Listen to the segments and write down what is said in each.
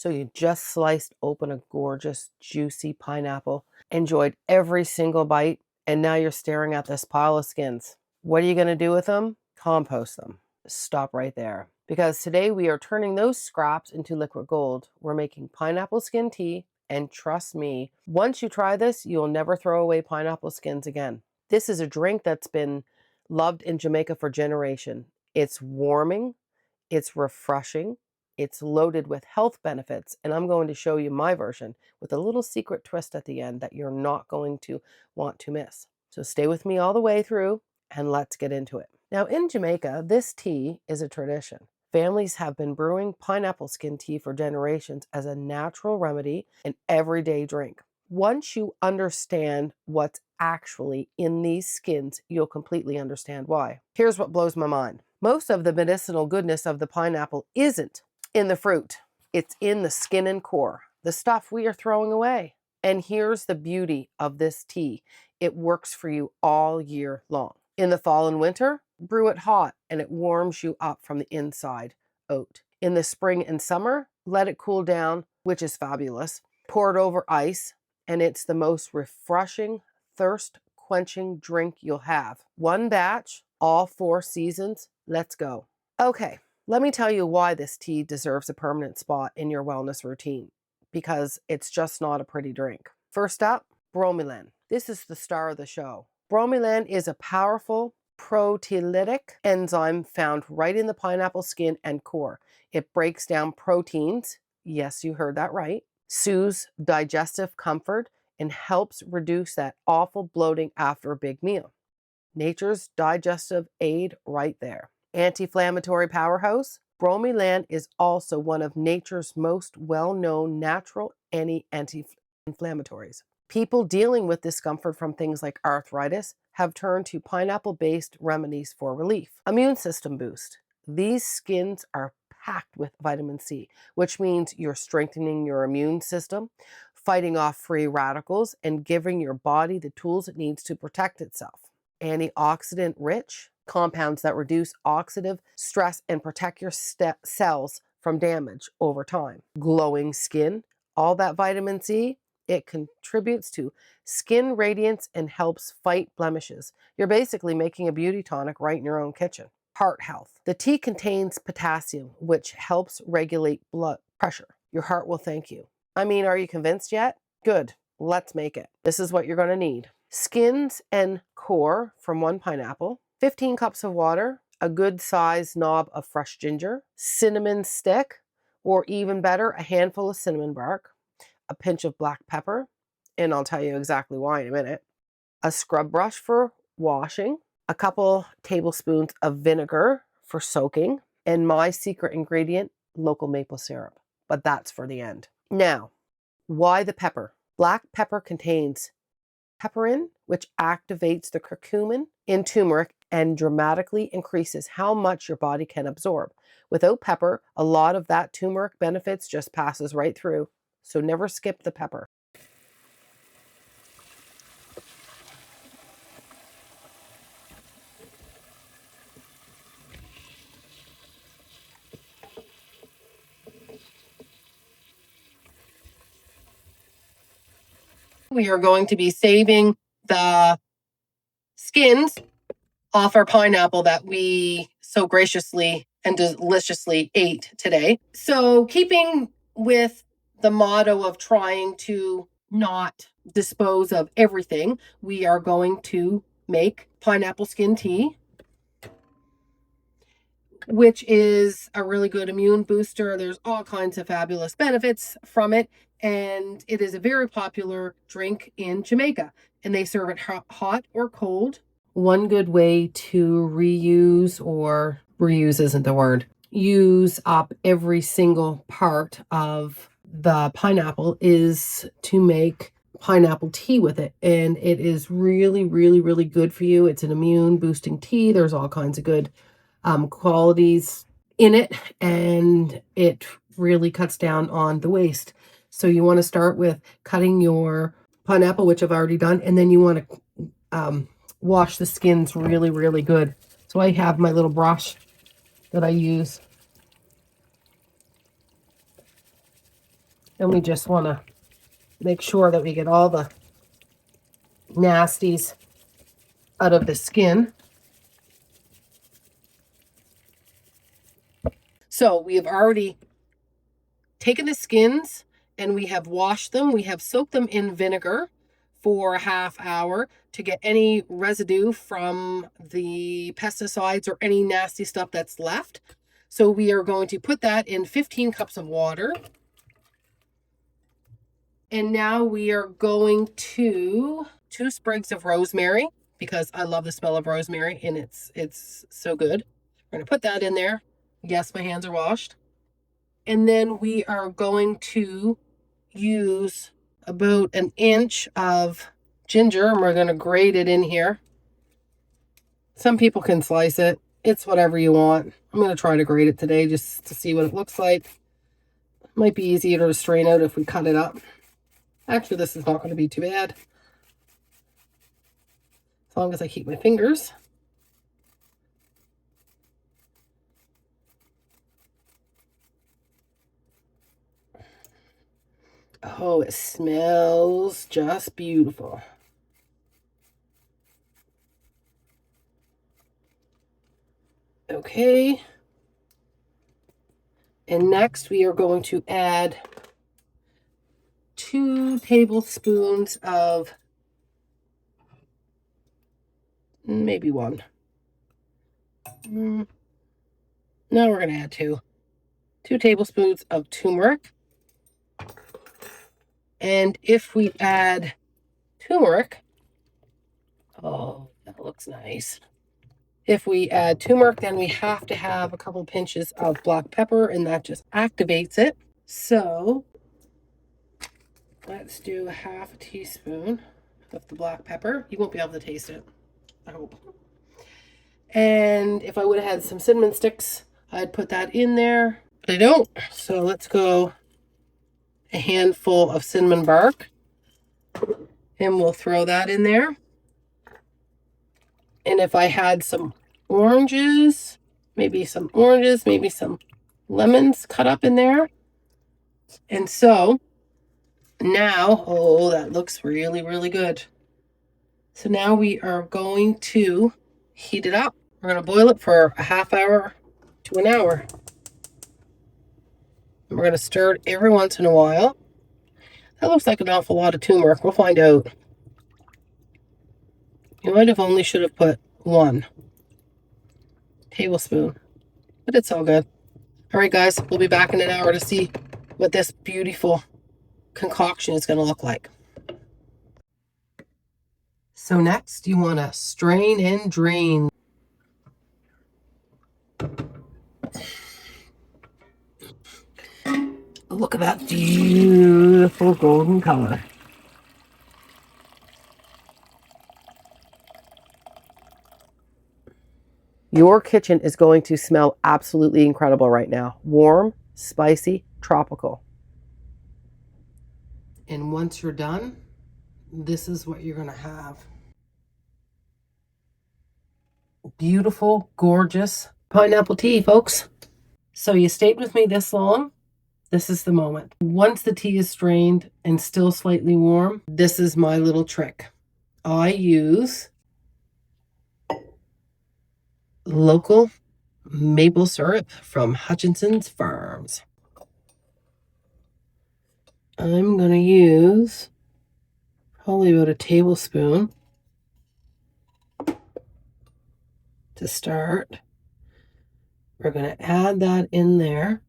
So you just sliced open a gorgeous, juicy pineapple, enjoyed every single bite, and now you're staring at this pile of skins. What are you going to do with them? Compost them. Stop right there. Because today we are turning those scraps into liquid gold. We're making pineapple skin tea, and trust me, once you try this, you'll never throw away pineapple skins again. This is a drink that's been loved in Jamaica for generations. It's warming, it's refreshing, it's loaded with health benefits, and I'm going to show you my version with a little secret twist at the end that you're not going to want to miss. So stay with me all the way through and let's get into it. Now in Jamaica, this tea is a tradition. Families have been brewing pineapple skin tea for generations as a natural remedy and everyday drink. Once you understand what's actually in these skins, you'll completely understand why. Here's what blows my mind. Most of the medicinal goodness of the pineapple isn't in the fruit. It's in the skin and core, the stuff we are throwing away. And here's the beauty of this tea. It works for you all year long. In the fall and winter, brew it hot and it warms you up from the inside out. In the spring and summer, let it cool down, which is fabulous. Pour it over ice, and it's the most refreshing, thirst-quenching drink you'll have. One batch, all 4 seasons. Let's go. Okay, let me tell you why this tea deserves a permanent spot in your wellness routine, because it's just not a pretty drink. First up, bromelain. This is the star of the show. Bromelain is a powerful proteolytic enzyme found right in the pineapple skin and core. It breaks down proteins, yes, you heard that right, soothes digestive comfort, and helps reduce that awful bloating after a big meal. Nature's digestive aid right there. Anti-inflammatory powerhouse, bromelain is also one of nature's most well-known natural anti-inflammatories. People dealing with discomfort from things like arthritis have turned to pineapple-based remedies for relief. Immune system boost. These skins are packed with vitamin C, which means you're strengthening your immune system, fighting off free radicals, and giving your body the tools it needs to protect itself. Antioxidant rich, compounds that reduce oxidative stress and protect your cells from damage over time. Glowing skin, all that vitamin C, it contributes to skin radiance and helps fight blemishes. You're basically making a beauty tonic right in your own kitchen. Heart health. The tea contains potassium, which helps regulate blood pressure. Your heart will thank you. I mean, are you convinced yet? Good. Let's make it. This is what you're going to need. Skins and core from 1 pineapple, 15 cups of water, a good sized knob of fresh ginger, cinnamon stick, or even better, a handful of cinnamon bark, a pinch of black pepper, and I'll tell you exactly why in a minute, a scrub brush for washing, a couple tablespoons of vinegar for soaking, and my secret ingredient, local maple syrup. But that's for the end. Now, why the pepper? Black pepper contains pepperin, which activates the curcumin in turmeric and dramatically increases how much your body can absorb. Without pepper, a lot of that turmeric benefits just passes right through. So never skip the pepper. We are going to be saving the skins off our pineapple that we so graciously and deliciously ate today. So keeping with the motto of trying to not dispose of everything, we are going to make pineapple skin tea, which is a really good immune booster. There's all kinds of fabulous benefits from it, and it is a very popular drink in Jamaica, and they serve it hot or cold. One good way to reuse, or reuse isn't the word, use up every single part of the pineapple is to make pineapple tea with it, and it is really, really, really good for you. It's an immune boosting tea. There's all kinds of good qualities in it, and it really cuts down on the waste. So you want to start with cutting your pineapple, which I've already done, and then you want to wash the skins really, really good. So I have my little brush that I use. And we just want to make sure that we get all the nasties out of the skin. So we have already taken the skins and we have washed them. We have soaked them in vinegar for a half hour to get any residue from the pesticides or any nasty stuff that's left. So we are going to put that in 15 cups of water. And now we are going to 2 sprigs of rosemary, because I love the smell of rosemary and it's so good. We're going to put that in there. Yes, my hands are washed. And then we are going to use about 1 inch of ginger, and we're going to grate it in here. Some people can slice it. It's whatever you want. I'm going to try to grate it today just to see what it looks like. Might be easier to strain out if we cut it up. Actually, this is not going to be too bad, as long as I keep my fingers. Oh, it smells just beautiful. Okay. And next we are going to add 2 tablespoons of, maybe 1. No, we're going to add 2. 2 tablespoons of turmeric. And if we add turmeric, oh, that looks nice. If we add turmeric, then we have to have a couple pinches of black pepper, and that just activates it. So let's do a half a teaspoon of the black pepper. You won't be able to taste it, I hope. And if I would have had some cinnamon sticks, I'd put that in there, but I don't. So let's go a handful of cinnamon bark, and we'll throw that in there. And if I had some oranges, maybe some lemons cut up in there. And so now, oh, that looks really, really good. So now we are going to heat it up. We're going to boil it for a half hour to an hour. And we're going to stir it every once in a while. That looks like an awful lot of turmeric. We'll find out. You might have only should have put 1 tablespoon, but it's all good. All right, guys, we'll be back in an hour to see what this beautiful concoction is going to look like. So next, you want to strain and drain. Look at that beautiful golden color. Your kitchen is going to smell absolutely incredible right now. Warm, spicy, tropical. And once you're done, this is what you're going to have. Beautiful, gorgeous pineapple tea, folks. So you stayed with me this long. This is the moment. Once the tea is strained and still slightly warm, this is my little trick. I use local maple syrup from Hutchinson's Farms. I'm going to use probably about a tablespoon to start. We're going to add that in there.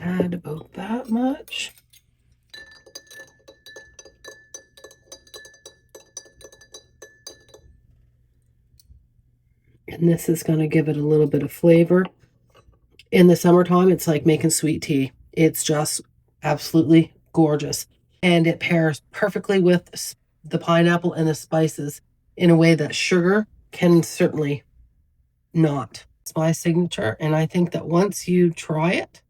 Add about that much. And this is going to give it a little bit of flavor. In the summertime, it's like making sweet tea. It's just absolutely gorgeous. And it pairs perfectly with the pineapple and the spices in a way that sugar can certainly not. It's my signature, and I think that once you try it,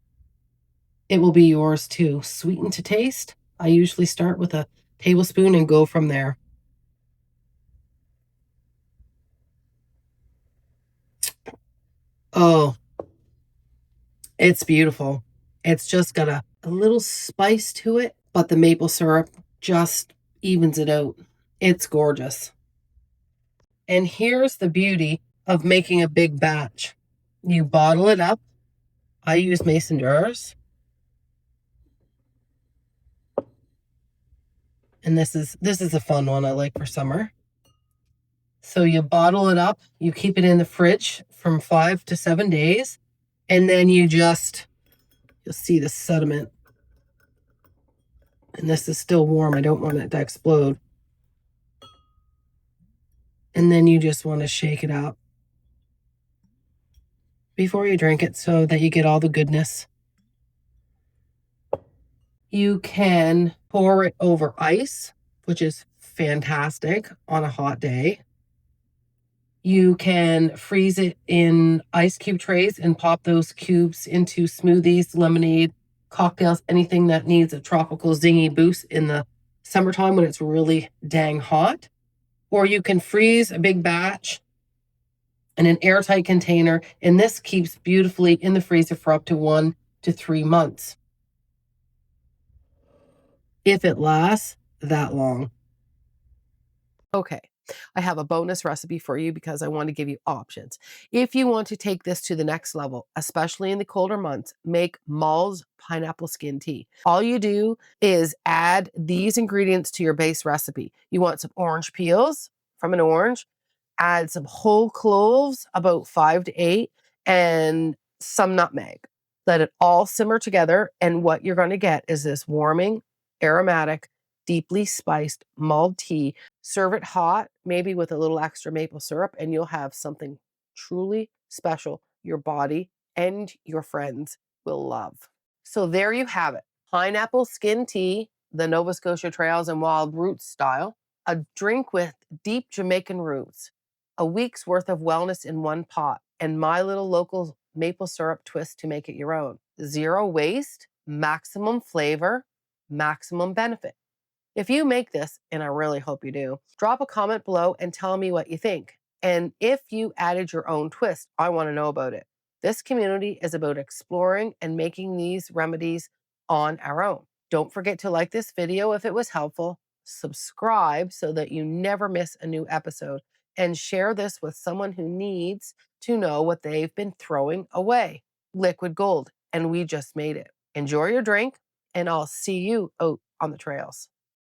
it will be yours too. Sweeten to taste. I usually start with a tablespoon and go from there. Oh, it's beautiful. It's just got a little spice to it, but the maple syrup just evens it out. It's gorgeous. And here's the beauty of making a big batch. You bottle it up. I use mason jars. And this is a fun one I like for summer. So you bottle it up, you keep it in the fridge from 5 to 7 days, and then you'll see the sediment. And this is still warm. I don't want it to explode. And then you just want to shake it up before you drink it so that you get all the goodness. You can pour it over ice, which is fantastic on a hot day. You can freeze it in ice cube trays and pop those cubes into smoothies, lemonade, cocktails, anything that needs a tropical zingy boost in the summertime when it's really dang hot. Or you can freeze a big batch in an airtight container, and this keeps beautifully in the freezer for up to 1 to 3 months. If it lasts that long. Okay, I have a bonus recipe for you because I want to give you options. If you want to take this to the next level, especially in the colder months, make Mull's pineapple skin tea. All you do is add these ingredients to your base recipe. You want some orange peels from an orange, add some whole cloves, about 5 to 8, and some nutmeg. Let it all simmer together, and what you're going to get is this warming, aromatic, deeply spiced mulled tea. Serve it hot, maybe with a little extra maple syrup, and you'll have something truly special your body and your friends will love. So there you have it. Pineapple skin tea, the Nova Scotia Trails and Wild Roots style. A drink with deep Jamaican roots. A week's worth of wellness in one pot, and my little local maple syrup twist to make it your own. Zero waste, maximum flavor, maximum benefit. If you make this, and I really hope you do, drop a comment below and tell me what you think. And if you added your own twist, I want to know about it. This community is about exploring and making these remedies on our own. Don't forget to like this video if it was helpful, subscribe so that you never miss a new episode, and share this with someone who needs to know what they've been throwing away. Liquid gold, and we just made it. Enjoy your drink, and I'll see you out on the trails.